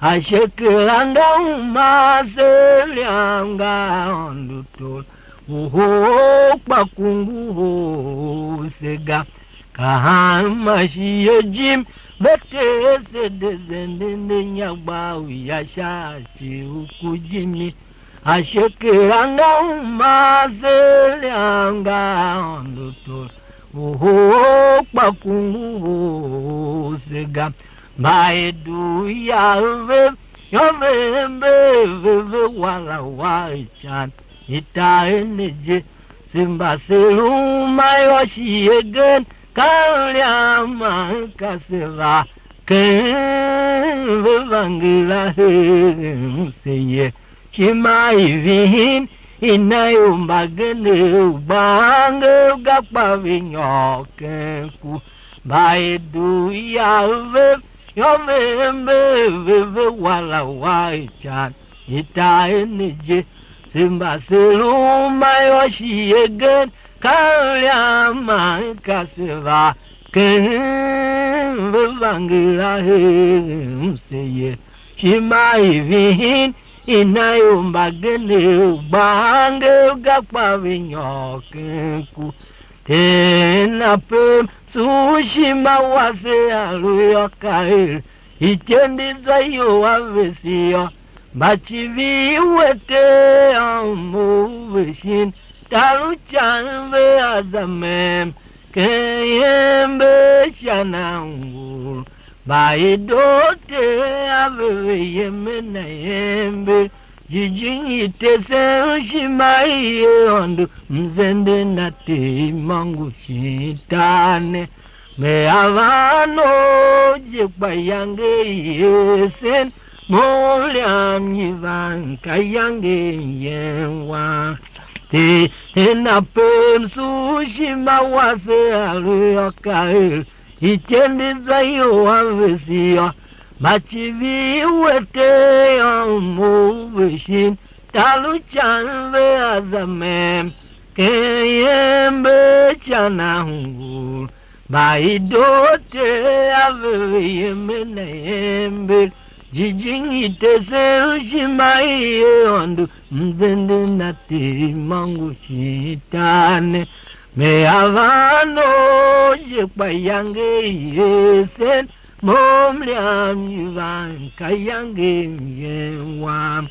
ashekiranga umaselyanga ondutol uho kwakungu sega kahamashiyejim betezedezenen nyabau yashachi ukujimi ashekiranga umaselyanga ondutol uho kwakungu sega Maedu yave yove wala waichan itaeneje simba seluma yoshi again kalyama kaseva kevangila seye chimaivihin inayumbagene ubange gapavinyokenku Maedu yave Yomembe wala waichan itaeneje simba seluma yoshi again kalyama kaseva kevangila seye chimaivihin inayumbagene ubange gapavinyokenku tenapem Sushima wase aluyokail Ichendiza yo avesio Bachivi wete amuvishin Taluchanve azamem Keyembe shanangul Baidote aveyemena yembe Jijingite seushimaiye ondu mzende nati mangu shitane me avano jekpa yange yesen molyam yivan kayange yenwa te enapem sushima wase aluyokail ichendiza yo avesio Machivi wete amuvishin taluchanve azamem keyembe chanahungul baidote aveyemena yembe jijingite seushimaiye ondu mzende nati mangu shitane me avano jekpa yange yesen Momliam yivan kayange yewam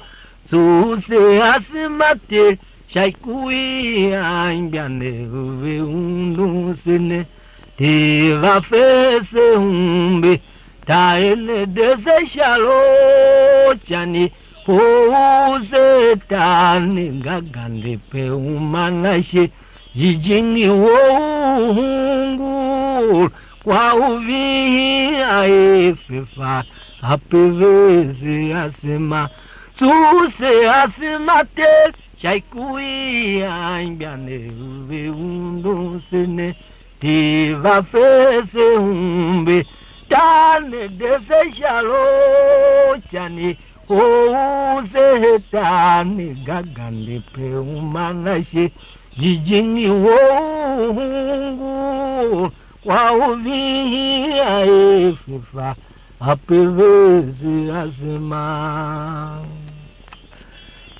Suse asimate shaikui ainbiane uve undusine Tiva fese umbe taene dese shalo chani Huse tani gagande pe umanashi jijini wohungu kwa uvihi aefefa apeveze asema suse asema te chaikui aingyane uve undosene tiva fese umbe tane dese shalo chani ouse tane gagande pe umanashe jijini wohungu kwa uvihi aefefa apeveze asema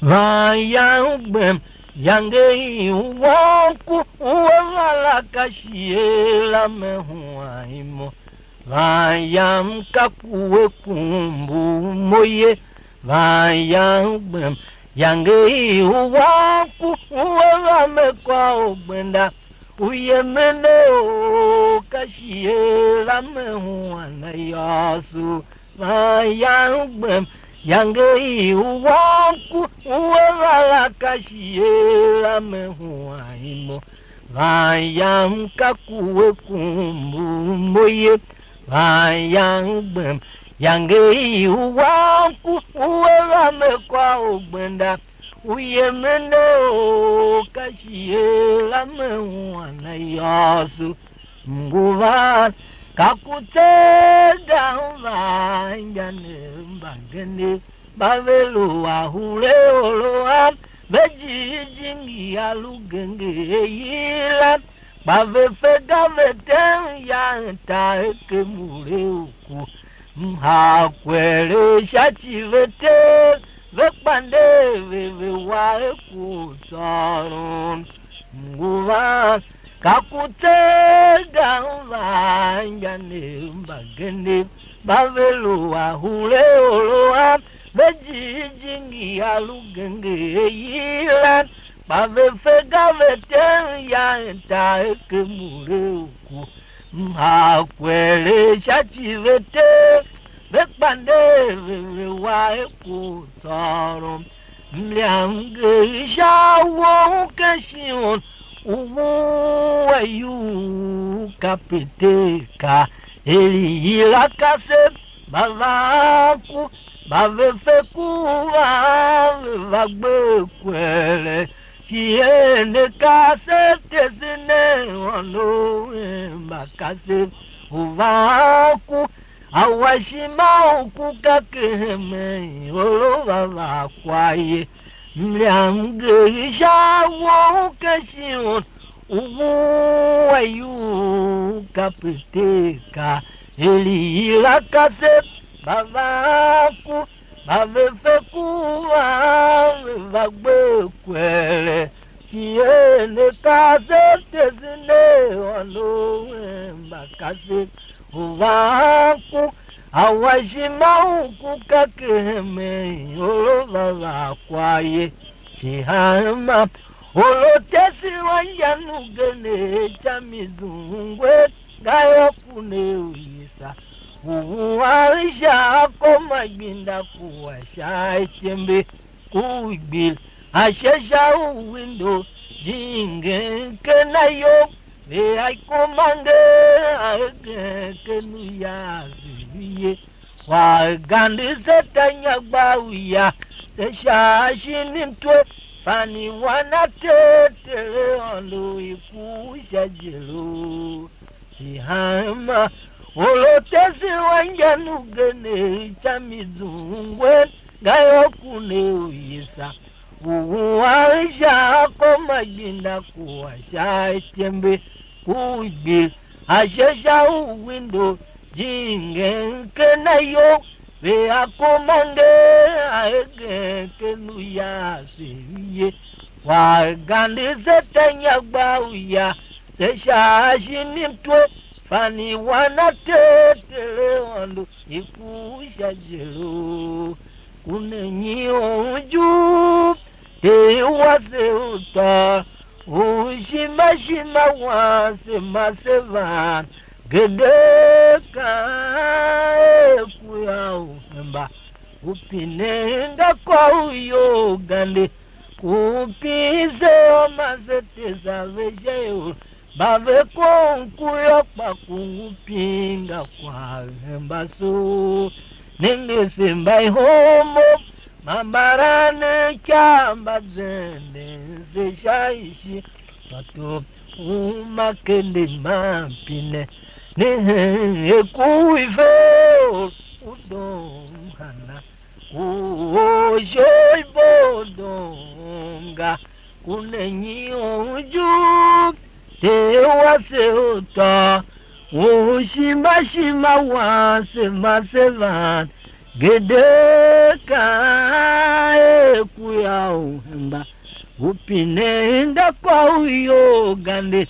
vayangbe yange wanku wala kashiela mehuaimo vayamka kuwe kumbu moye vayangbe yange wanku wala mekwa obenda uyemene kashiela mehuana yasu vayangbe yange wanku wala kashiela mehuaimo vayamka kuwe kumbu moye vayangbe yange wanku wala mekwa obenda uyemene kashiela mehuana yasu nguva kakutega vanjane mbangene bavelo wahule oloa vejijingi alugenge yila bavefega veten yantaeke mureuku mhakwele shachivete vekpande vevewaeku tsaron nguva kakutega vanjane mbangene bavelo wahule oloa vejijingi alugenge yila bavefega veten yantaeke mureuku mhakwele shachivete vekpande vevewaeku tsaron mliange shawo keshion uwayu kapiteka eliyila kase bavaku bavefeku vagbekwele kiene kase tesine wanoemba kase uvaku awashima ukukakeme olovavakwaye mliamgeisha wokeshion uwayu kapiteka eliyila kase bavaku bavefeku vagbekwele kiene kase tesine wanoemba kase uvaku awashima ukukakeme olovavakwaye kihama olotesi wanjanugene chamizungwe gayokune uyisa uwaisha komagbinda kuwasha itembe kuigbil ashesha uwindo jingenkenayo veaikomande aegekenuyaziye wagandisetanyagbawiya teshashinimtwe fani wanatetere olo ikushajelo ihama olotesi wanjanugene chamizungwe gayokune uyisa uwaisha komagbinda kuwasha itembe kuigbil ashesha uwindo jingenkenayo veakomande aegekenuyasiye wagandisetanyagbawiya teshashinimtwe fani wanatetere ondo ikushajelo kunenyiouju tewase uta ushimashima wase masevan gedeka ekuya ufemba upinenga kwa uyogande kupise omazeteza vejeyo bave konkuyo pakungupinga kwavembaso ningisimba ihomo mambarane chamba zende zeshaishi pato umakende mampine nekuive udomhana uoshoibodonga kunenyiuju tewaseota ushimashima wasemasevan gedeka ekuyauhemba upinenda kwa uyogande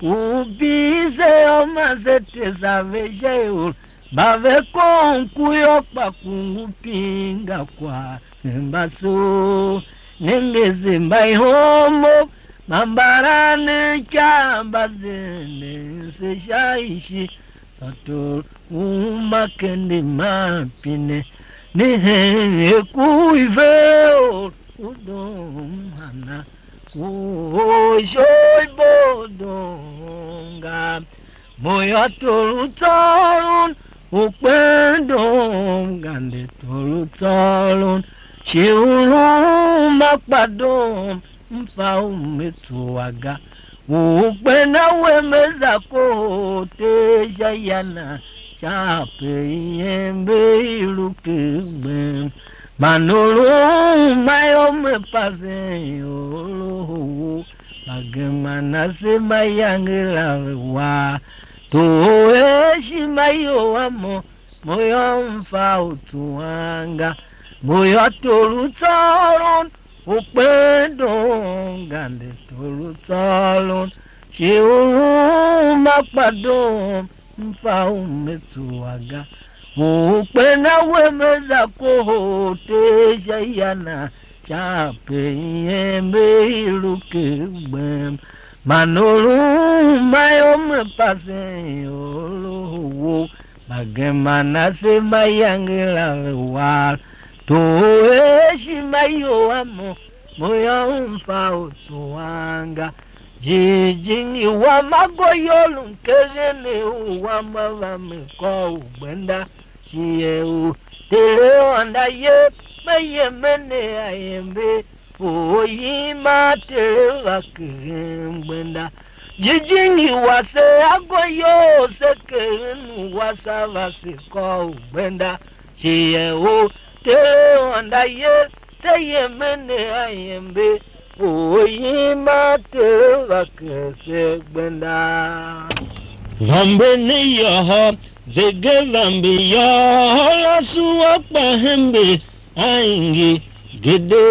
ubize omazeteza vejeul bave konkuyo pakungupinga kwa embaso nengezimba ihomo mambarane chamba zene seshaishi sato umakende mapine nihe kuiveo udomhana uoshoibodonga moyo tolutalun ukwendongande tolutalun shiuluma kpadom mfaumetuaga ukwena wemezako tejayana chape yembe ilukigben manolo mayome pase olo bagemana se mayangela wa to eshimayo amo moyo mfautuanga moyo tolutalon upendongande tolutalon shiuma kpadom mfaumetuaga upena wemeza kohoteshayana chape yembe ilukigben manolu mayome pase olowo bagemana se mayangela wa toeshimayo amo moyo mfautuanga jijini wa magoyolu nkejene wa mavamiko ubenda chieu teleonda ye mayemene ayembe oyima televakembenda jijini wase agoyo sekenu wasavasiko ubenda chieu teleonda ye teyemene ayembe oyima televakembenda vambene yaha zege vambi yaha suwa pahembe aingi gede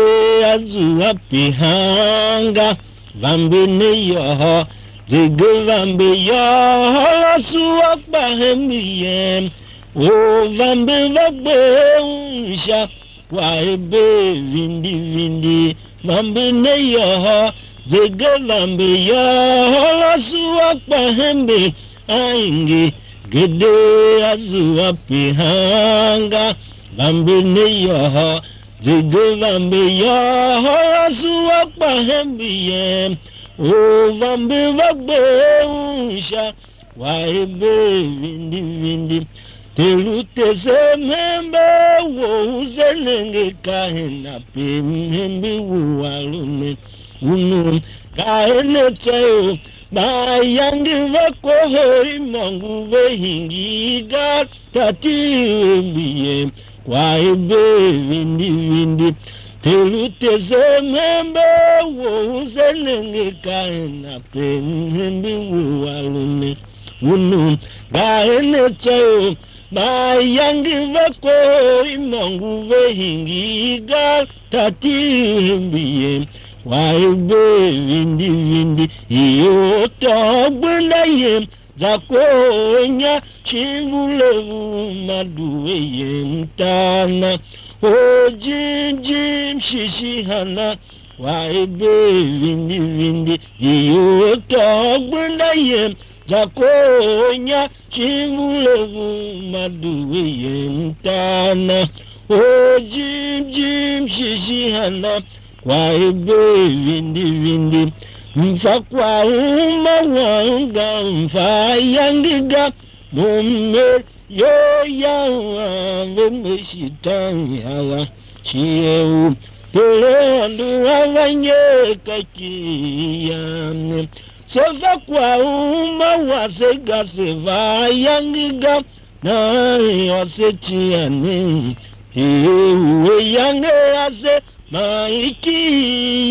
azuwa pihanga vambene yaha zege vambi yaha suwa pahembe yem o vambi vagbe unsha waebe vindi vindi vambene yaha zege vambi yaha suwa pahembe aingi gede azuwa pihanga vambene yaha zege vambi yaha azuwa pahembiye o vambi vagbe unsha waebe vindi vindi telutese membe wo uzenenge kahena pemembe wuwalume unu kahene tayo bayangi vakohori mangu vehingiga tatiwembiye kwaebe vindi vindi telutese membe wo uzenenge kahena pemembe wuwalume unu kahene tayo bayangi vakohori mangu vehingiga tatiwembiye waebe vindi vindi iyo togbulaye zakonya chivulevu maduweye mtana ojinjim shishihana waebe vindi vindi iyo togbulaye zakonya chivulevu maduweye mtana ojinjim shishihana waibe vindi vindi mfakwa wanga mfayangiga mume yo yawa vemeshitanya chieu pole andu avanye kakiyane seva kwa wasega seva yangiga na wasetiane ewe yange ase maiki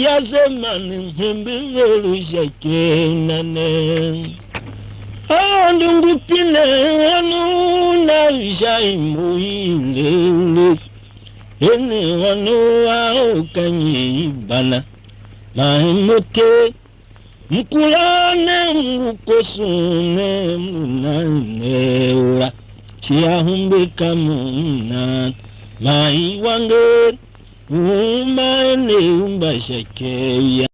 yase mani hembevelu shakenane andungu pine wanu na shaimu ilele ene wanu au kanyi bana maimote mkulane mukosune munaneura chiahumbe kamuna mai wange umane umbashakeya